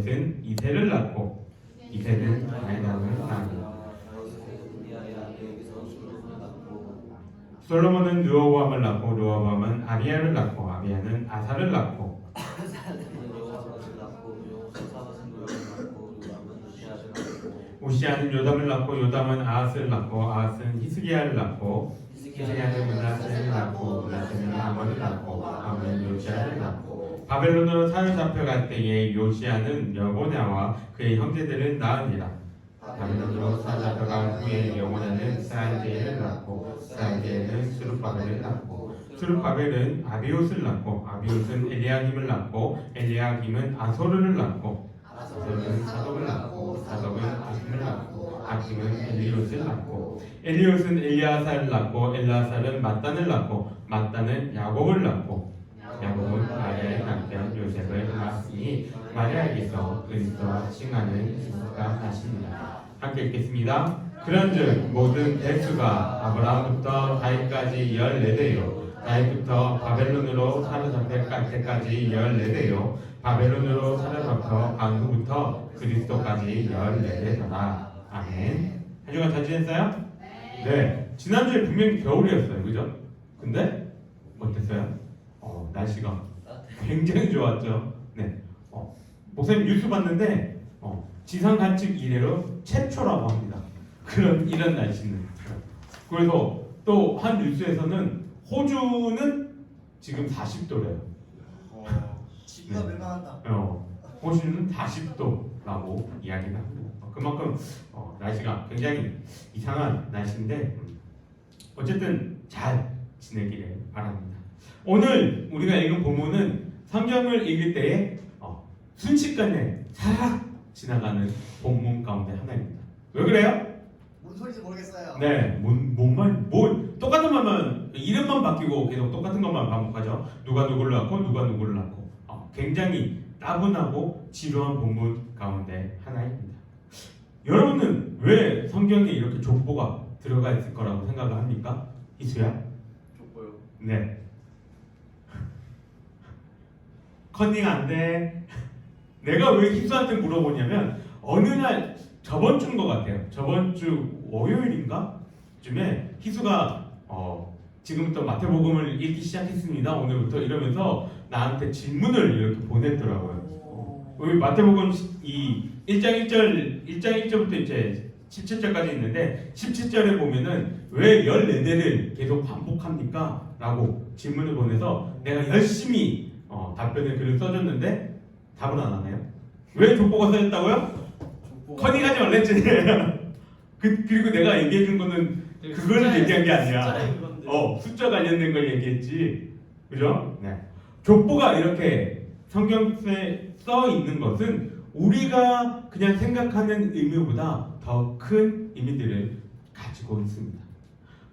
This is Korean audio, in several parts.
다윗은 이새를 낳고 이새는 아히람을 낳고 솔로몬은 르호보암을 낳고 르호보암은 아비야를 낳고 아비야는 아사를 낳고 우시아는 요담을 낳고 요담은 아하스를 낳고 아하스는 히스기야를 낳고 히스기야는 므낫세를 낳고 므낫세는 아몬을 낳고 아몬은 요시아를 낳고 바벨론으로 사로잡혀갈 때에 요시아는 여고냐와 그의 형제들을 낳으니라. 바벨론으로 사로잡혀간 후에 여고냐는 스알디엘을 낳고 스알디엘은 스룹바벨을 낳고 스룹바벨은 아비옷을 낳고 아비옷은 엘리야김을 낳고 엘리야김은 아소르를 낳고 아소르는 사독을 낳고 사독은 아킴을 낳고 아킴은 엘리옷을 낳고 엘리옷은 엘리아살을 낳고 엘리아살은 mat단을 낳고 mat단은 야곱을 낳고 야곱은 마리아의 남편 요셉을 낳았으니 마리아에게서 그리스도와 칭하는 예수가 나십니다. 함께 읽겠습니다. 그런즉 모든 대수가 아브라함부터 다윗까지 14대요 다윗부터 바벨론으로 사로잡힐 때까지 14대요 바벨론으로 사로잡혀 간 후부터 그리스도까지 14대더라. 아멘. 한 주간 잘 지냈어요? 네. 지난주에 분명히 겨울이었어요. 그죠? 근데 어땠어요? 날씨가 굉장히 좋았죠. 네. 목사님 뉴스 봤는데 지상 관측 이래로 최초라고 합니다. 이런 날씨는. 그래서 또 한 뉴스에서는 호주는 지금 40도래요. 지구가 멸망한다. 호주는 40도라고 이야기를 합니다. 그만큼 날씨가 굉장히 이상한 날씨인데 어쨌든 잘 지내기를 바랍니다. 오늘 우리가 읽은 본문은 성경을 읽을 때에 순식간에 싹 지나가는 본문 가운데 하나입니다. 왜 그래요? 무슨 소리인지 모르겠어요. 네, 똑같은 말만 이름만 바뀌고 계속 똑같은 것만 반복하죠. 누가 누구를 낳고 누가 누구를 낳고 굉장히 따분하고 지루한 본문 가운데 하나입니다. 여러분은 왜 성경에 이렇게 족보가 들어가 있을 거라고 생각을 합니까? 희수야? 족보요? 네. 컨닝 안 돼. 내가 왜 희수한테 물어보냐면 어느 날 저번 주인 것 같아요. 저번 주 월요일인가? 쯤에 희수가 지금부터 마태복음을 읽기 시작했습니다. 오늘부터 이러면서 나한테 질문을 이렇게 보냈더라고요. 여기 마태복음 이 1장 1절부터 이제 17절까지 있는데 17절에 보면은 왜 14대를 계속 반복합니까? 라고 질문을 보내서 내가 열심히 답변을 글을 써줬는데 답을 안 하네요. 왜 족보가 써졌다고요? 커닝하지 말랬지. 그리고 내가 얘기해준 거는 그걸 얘기한 게 아니야. 숫자 관련된 걸 얘기했지. 그죠? 네. 족보가 이렇게 성경에 써 있는 것은 우리가 그냥 생각하는 의미보다 더 큰 의미들을 가지고 있습니다.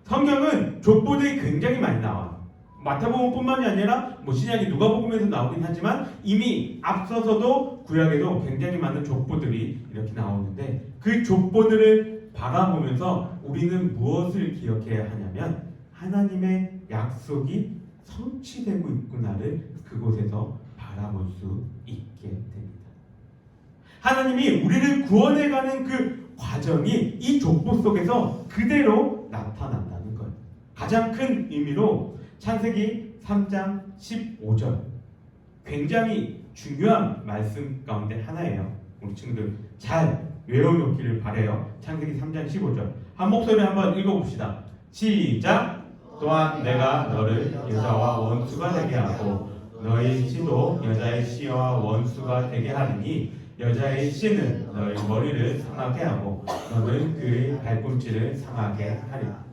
성경은 족보들이 굉장히 많이 나와요. 마태복음뿐만이 아니라 신약이 누가복음에서 나오긴 하지만 이미 앞서서도 구약에도 굉장히 많은 족보들이 이렇게 나오는데 그 족보들을 바라보면서 우리는 무엇을 기억해야 하냐면 하나님의 약속이 성취되고 있구나를 그곳에서 바라볼 수 있게 됩니다. 하나님이 우리를 구원해가는 그 과정이 이 족보 속에서 그대로 나타난다는 거예요. 가장 큰 의미로 창세기 3장 15절 굉장히 중요한 말씀 가운데 하나예요. 우리 친구들 잘 외워놓기를 바라요. 창세기 3장 15절 한 목소리 한번 읽어봅시다. 시작! 또한 내가 너를 여자와 원수가 되게 하고 너의 씨도 여자의 씨와 원수가 되게 하리니 여자의 씨는 너의 머리를 상하게 하고 너는 그의 발꿈치를 상하게 하리라.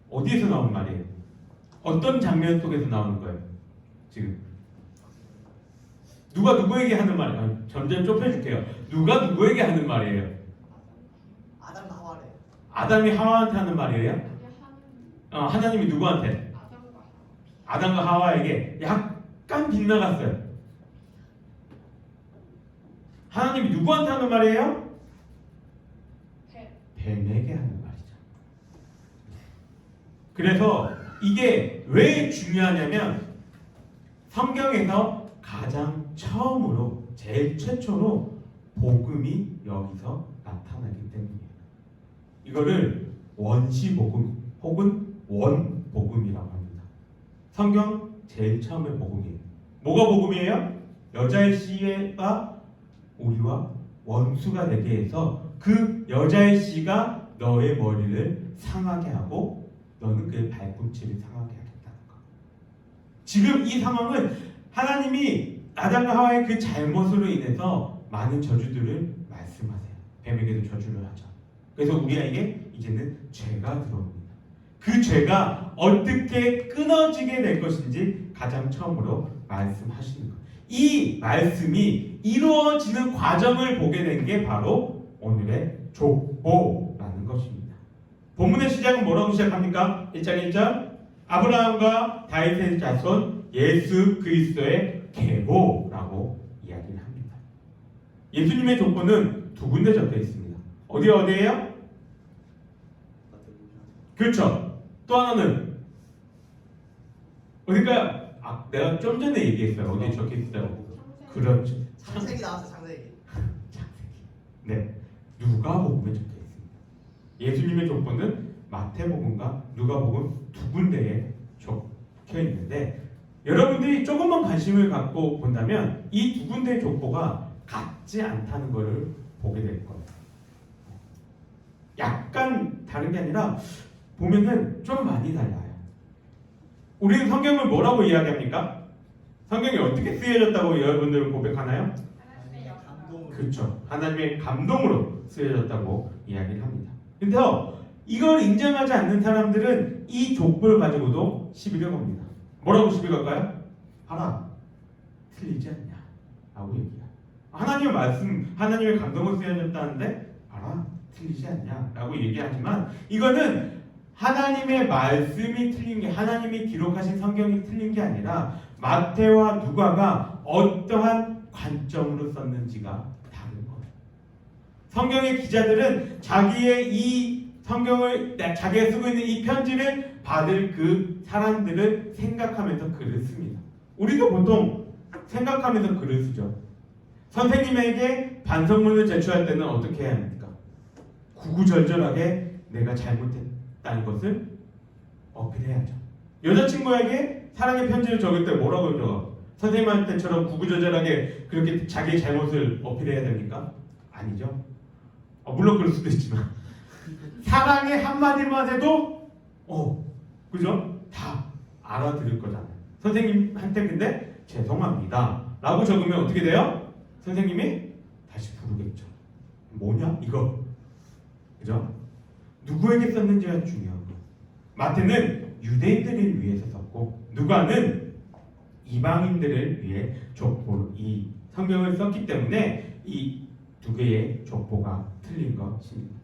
어디에서 나온 말이에요? 어떤 장면 속에서 나오는 거예요? 지금 누가 누구에게 하는 말이에요? 점점 좁혀줄게요. 누가 누구에게 하는 말이에요? 아담과 하와래. 아담이 하와한테 하는 말이에요? 하나님이 누구한테? 아담과 하와에게 약간 빗나갔어요. 하나님이 누구한테 하는 말이에요? 뱀에게 하는 말이죠. 그래서 이게 왜 중요하냐면 성경에서 가장 처음으로 제일 최초로 복음이 여기서 나타나기 때문이에요. 이거를 원시복음 혹은 원복음이라고 합니다. 성경 제일 처음의 복음이에요. 뭐가 복음이에요? 여자의 씨가 우리와 원수가 되게 해서 그 여자의 씨가 너의 머리를 상하게 하고 너는 그의 발꿈치를 상하게 하겠다는 거. 지금 이 상황은 하나님이 아담과 하와의 그 잘못으로 인해서 많은 저주들을 말씀하세요. 뱀에게도 저주를 하죠. 그래서 우리에게 이제는 죄가 들어옵니다. 그 죄가 어떻게 끊어지게 될 것인지 가장 처음으로 말씀하시는 거예요. 이 말씀이 이루어지는 과정을 보게 된 게 바로 오늘의 족보라는 것입니다. 본문의 시작은 뭐라고 시작합니까? 1장 1절 아브라함과 다윗의 자손 예수 그리스도의 계보라고 이야기를 합니다. 예수님의 족보는 두 군데 적혀 있습니다. 어디예요? 그렇죠. 또 하나는 어딜까요? 내가 좀 전에 얘기했어요. 어디에 적혀 있다고? 그렇죠. 창세기 나왔어, 창세기. 네, 누가복음에 적혀 있습니다. 예수님의 족보는 마태복음과 누가복음 두 군데에 적혀 있는데 여러분들이 조금만 관심을 갖고 본다면 이 두 군데의 족보가 같지 않다는 것을 보게 될 거예요. 약간 다른 게 아니라 보면은 좀 많이 달라요. 우리는 성경을 뭐라고 이야기합니까? 성경이 어떻게 쓰여졌다고 여러분들은 고백하나요? 그렇죠. 하나님의 감동으로 쓰여졌다고 이야기를 합니다. 근데요, 이걸 인정하지 않는 사람들은 이 족보를 가지고도 시비를 겁니다. 뭐라고 시비 걸까요? 봐라, 틀리지 않냐? 라고 얘기해요. 하나님의 말씀, 하나님의 감동으로 쓰여졌다는데 봐라, 틀리지 않냐? 라고 얘기하지만 이거는 하나님의 말씀이 틀린 게, 하나님이 기록하신 성경이 틀린 게 아니라 마태와 누가가 어떠한 관점으로 썼는지가 다른 거예요. 성경의 기자들은 자기의 이 성경을, 자기가 쓰고 있는 이 편지를 받을 그 사람들을 생각하면서 글을 씁니다. 우리도 보통 생각하면서 글을 쓰죠. 선생님에게 반성문을 제출할 때는 어떻게 해야 합니까? 구구절절하게 내가 잘못했다는 것을 어필해야죠. 여자친구에게 사랑의 편지를 적을 때 뭐라고 적어? 선생님한테처럼 구구절절하게 그렇게 자기의 잘못을 어필해야 됩니까? 아니죠. 물론 그럴 수도 있지만 사랑의 한마디만 해도 그죠? 다 알아들을 거잖아요. 선생님한테 근데 죄송합니다 라고 적으면 어떻게 돼요? 선생님이 다시 부르겠죠. 뭐냐 이거, 그죠? 누구에게 썼는지가 중요한 거예요. 마태는 유대인들을 위해서 썼고 누가는 이방인들을 위해 족보를, 이 성경을 썼기 때문에 이 두 개의 족보가 틀린 것입니다.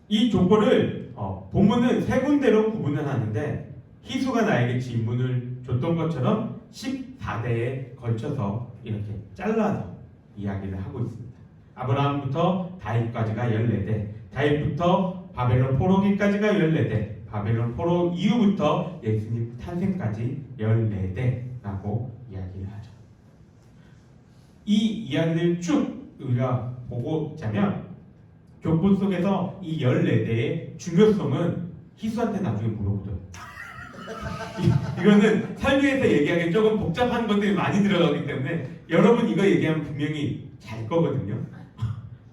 이 족보를 본문은 세 군데로 구분을 하는데 희수가 나에게 질문을 줬던 것처럼 14대에 걸쳐서 이렇게 잘라서 이야기를 하고 있습니다. 아브라함부터 다윗까지가 14대, 다윗부터 바벨론 포로기까지가 14대, 바벨론 포로 이후부터 예수님 탄생까지 14대라고 이야기를 하죠. 이 이야기를 쭉 우리가 보고 자면 족보 속에서 이 14대의 중요성은 희수한테 나중에 물어보죠. 이거는 설교에서 얘기하기 조금 복잡한 것들이 많이 들어가기 때문에 여러분 이거 얘기하면 분명히 잘 거거든요.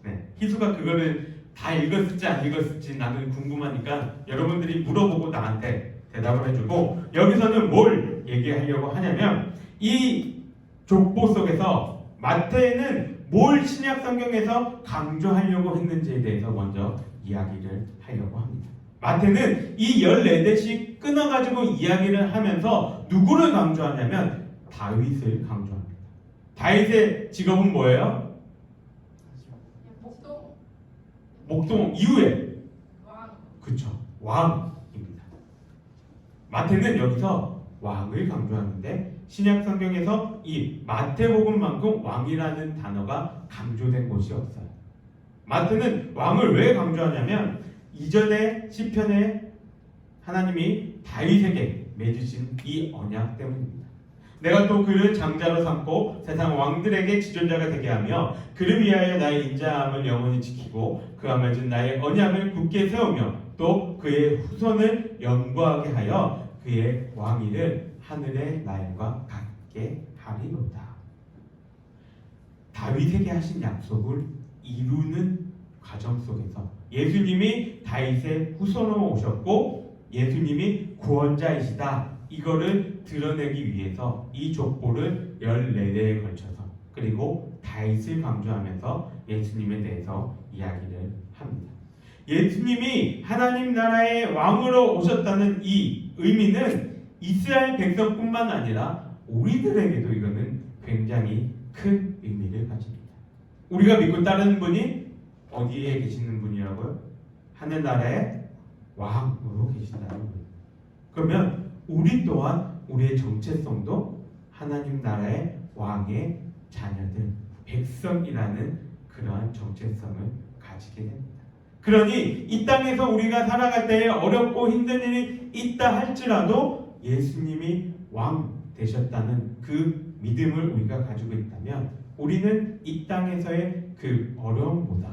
네, 희수가 그거를 다 읽었을지 안 읽었을지 나는 궁금하니까 여러분들이 물어보고 나한테 대답을 해주고, 여기서는 뭘 얘기하려고 하냐면 이 족보 속에서 마태는 뭘 신약 성경에서 강조하려고 했는지에 대해서 먼저 이야기를 하려고 합니다. 마태는 이 14대씩 끊어가지고 이야기를 하면서 누구를 강조하냐면 다윗을 강조합니다. 다윗의 직업은 뭐예요? 목동 이후에 그쵸, 왕입니다. 마태는 여기서 왕을 강조하는데 신약 성경에서 이 마태복음만큼 왕이라는 단어가 강조된 곳이 없어요. 마태는 왕을 왜 강조하냐면 이전에 시편에 하나님이 다윗에게 맺으신 이 언약 때문입니다. 내가 또 그를 장자로 삼고 세상 왕들에게 지존자가 되게 하며 그를 위하여 나의 인자함을 영원히 지키고 그와 맺은 나의 언약을 굳게 세우며 또 그의 후손을 영구하게 하여 그의 왕위를 하늘의 날과 같게 하리로다. 다윗에게 하신 약속을 이루는 과정 속에서 예수님이 다윗의 후손으로 오셨고 예수님이 구원자이시다. 이거를 드러내기 위해서 이 족보를 14대에 걸쳐서 그리고 다윗을 강조하면서 예수님에 대해서 이야기를 합니다. 예수님이 하나님 나라의 왕으로 오셨다는 이 의미는 이스라엘 백성뿐만 아니라 우리들에게도 이거는 굉장히 큰 의미를 가집니다. 우리가 믿고 따르는 분이 어디에 계시는 분이라고요? 하늘나라의 왕으로 계신다는 분. 그러면 우리 또한 우리의 정체성도 하나님 나라의 왕의 자녀들, 백성이라는 그러한 정체성을 가지게 됩니다. 그러니 이 땅에서 우리가 살아갈 때에 어렵고 힘든 일이 있다 할지라도 예수님이 왕 되셨다는 그 믿음을 우리가 가지고 있다면 우리는 이 땅에서의 그 어려움보다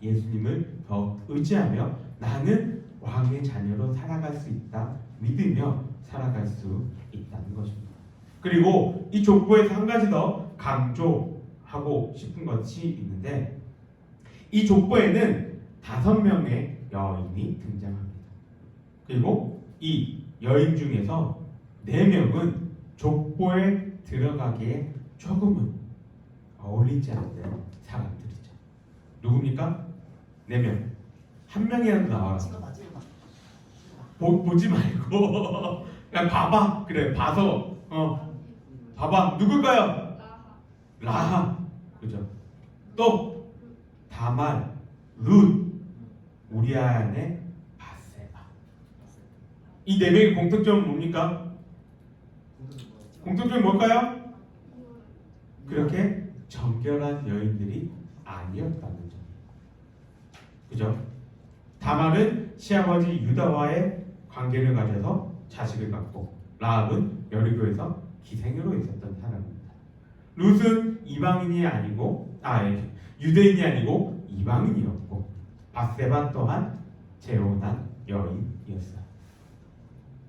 예수님을 더 의지하며 나는 왕의 자녀로 살아갈 수 있다 믿으며 살아갈 수 있다는 것입니다. 그리고 이 족보에서 한 가지 더 강조하고 싶은 것이 있는데 이 족보에는 5명의 여인이 등장합니다. 그리고 이 여인 중에서 4명은 족보에 들어가기에 조금은 어울리지 않는 사람들이죠. 누굽니까? 4명. 한 명이라도 나와라. 보지 말고 그냥 봐봐. 그래 봐서 봐봐. 누굴까요? 라하. 그죠? 또 다말, 룻, 우리아의 바세바. 이 4명의 공통점은 뭡니까? 공통점이 뭘까요? 그렇게 정결한 여인들이 아니었다는 점. 그죠? 다말은 시아버지 유다와의 관계를 가져서 자식을 갖고 라합은 여리고에서 기생으로 있었던 사람입니다. 룻은 이방인이 아니고 유대인이 아니고 이방인이었고 바세바 또한 재혼한 여인이었어요.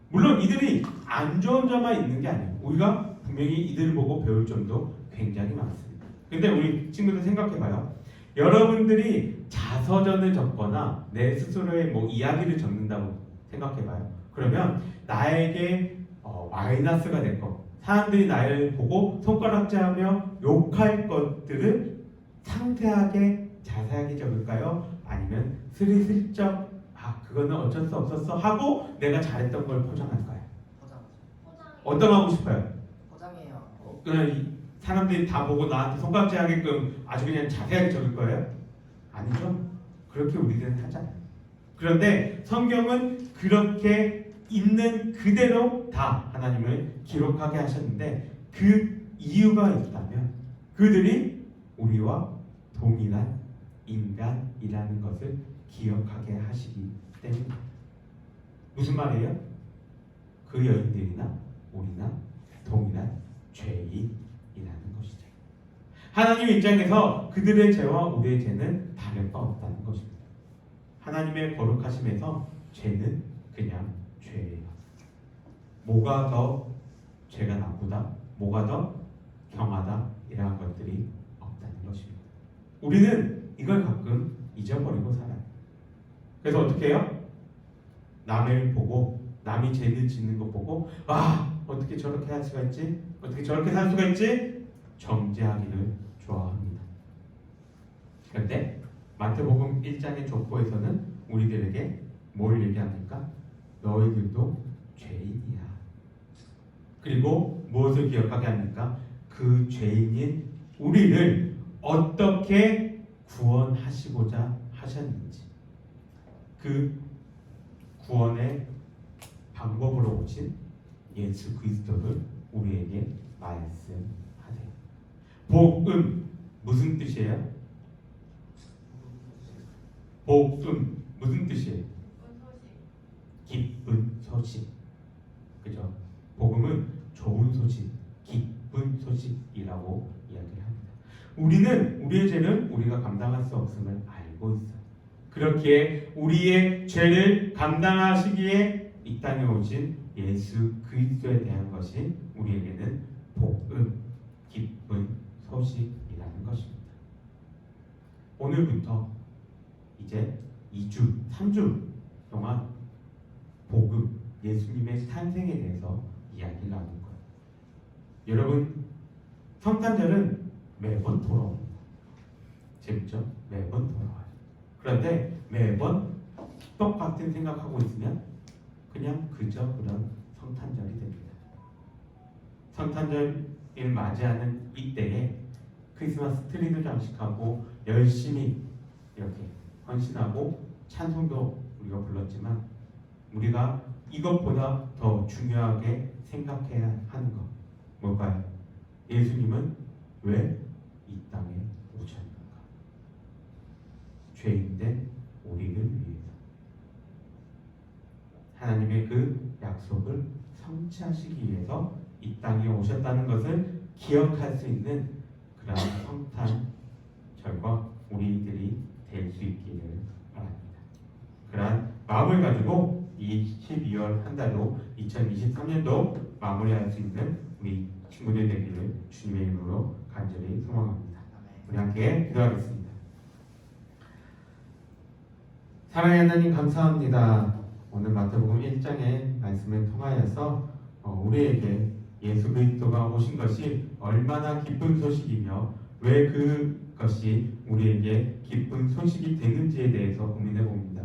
물론 이들이 안 좋은 점만 있는 게 아니에요. 우리가 분명히 이들을 보고 배울 점도 굉장히 많습니다. 근데 우리 친구들 생각해봐요. 여러분들이 자서전을 적거나 내 스스로의 이야기를 적는다고 생각해봐요. 그러면 나에게 마이너스가 될 것, 사람들이 나를 보고 손가락질하며 욕할 것들을 상세하게 자세하게 적을까요? 아니면 스리슬쩍 그거는 어쩔 수 없었어 하고 내가 잘했던 걸 포장할까요? 어떤 거 하고 싶어요? 포장해요. 그냥 사람들이 다 보고 나한테 손가락질하게끔 아주 그냥 자세하게 적을 거예요? 아니죠. 그렇게 우리들은 하잖아요. 그런데 성경은 그렇게 있는 그대로 다 하나님을 기록하게 하셨는데 그 이유가 있다면 그들이 우리와 동일한 인간이라는 것을 기억하게 하시기 때문입니다. 무슨 말이에요? 그 여인들이나 우리나 동일한 죄인이라는 것이죠. 하나님 입장에서 그들의 죄와 우리의 죄는 다를 바 없다는 것입니다. 하나님의 거룩하심에서 죄는 그냥 죄예요. 뭐가 더 죄가 나쁘다, 뭐가 더 경하다 이러한 것들이 없다는 것입니다. 우리는 이걸 가끔 잊어버리고 살아요. 그래서 어떻게 해요? 남을 보고 남이 죄를 짓는 거 보고 어떻게 저렇게 할 수가 있지? 어떻게 저렇게 살 수가 있지? 정죄하기를 좋아합니다. 그런데 마태복음 1장의 족보에서는 우리들에게 뭘 얘기합니까? 너희들도 죄인이야. 그리고 무엇을 기억하게 합니까? 그 죄인인 우리를 어떻게 구원하시고자 하셨는지, 그 구원의 방법으로 오신 예수 그리스도를 우리에게 말씀하세요. 복음 무슨 뜻이에요? 복음 무슨 뜻이에요? 기쁜 소식. 그죠? 복음은 좋은 소식, 기쁜 소식이라고 이야기를 합니다. 우리는 우리의 죄는 우리가 감당할 수 없음을 알고 있어요. 그렇기에 우리의 죄를 감당하시기에 이 땅에 오신 예수 그리스도에 대한 것이 우리에게는 복음, 기쁜 소식이라는 것입니다. 오늘부터 이제 2주, 3주 동안 복음, 예수님의 탄생에 대해서 이야기를 나눌 거예요. 여러분, 성탄절은 매번 돌아옵니다. 재밌죠? 매번 돌아와요. 그런데 매번 똑같은 생각하고 있으면 그냥 그저 그런 성탄절이 됩니다. 성탄절을 맞이하는 이때에 크리스마스 트리도 장식하고 열심히 이렇게 헌신하고 찬송도 우리가 불렀지만 우리가 이것보다 더 중요하게 생각해야 하는 것 뭘까요? 예수님은 왜 이 땅에 오셨는가? 죄인된 우리를 위해서 하나님의 그 약속을 성취하시기 위해서 이 땅에 오셨다는 것을 기억할 수 있는 그런 성탄절과 우리들이 될 수 있기를 바랍니다. 그러한 마음을 가지고 이 12월 한 달도 2023년도 마무리할 수 있는 우리 친구들 되기를 주님의 이름으로 간절히 소망합니다. 우리 함께 기도하겠습니다. 사랑하는 하나님 감사합니다. 오늘 마태복음 1장의 말씀을 통하여서 우리에게 예수 그리스도가 오신 것이 얼마나 기쁜 소식이며 왜 그것이 우리에게 기쁜 소식이 되는지에 대해서 고민해 봅니다.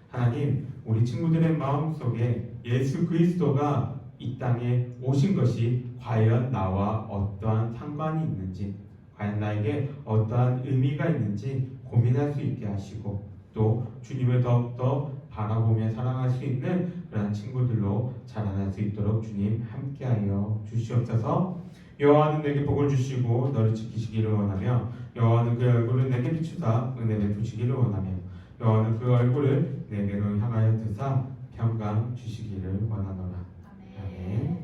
하나님, 우리 친구들의 마음속에 예수 그리스도가 이 땅에 오신 것이 과연 나와 어떠한 상관이 있는지, 과연 나에게 어떠한 의미가 있는지 고민할 수 있게 하시고 또 주님을 더욱더 바라보며 사랑할 수 있는 그런 친구들로 자라날 수 있도록 주님 함께하여 주시옵소서. 여호와는 내게 복을 주시고 너를 지키시기를 원하며 여호와는 그 얼굴을 내게 비추사 은혜를 주시기를 원하며 여호와는 그 얼굴을 내게로 향하여 드사 평강 주시기를 원하노라. 아멘.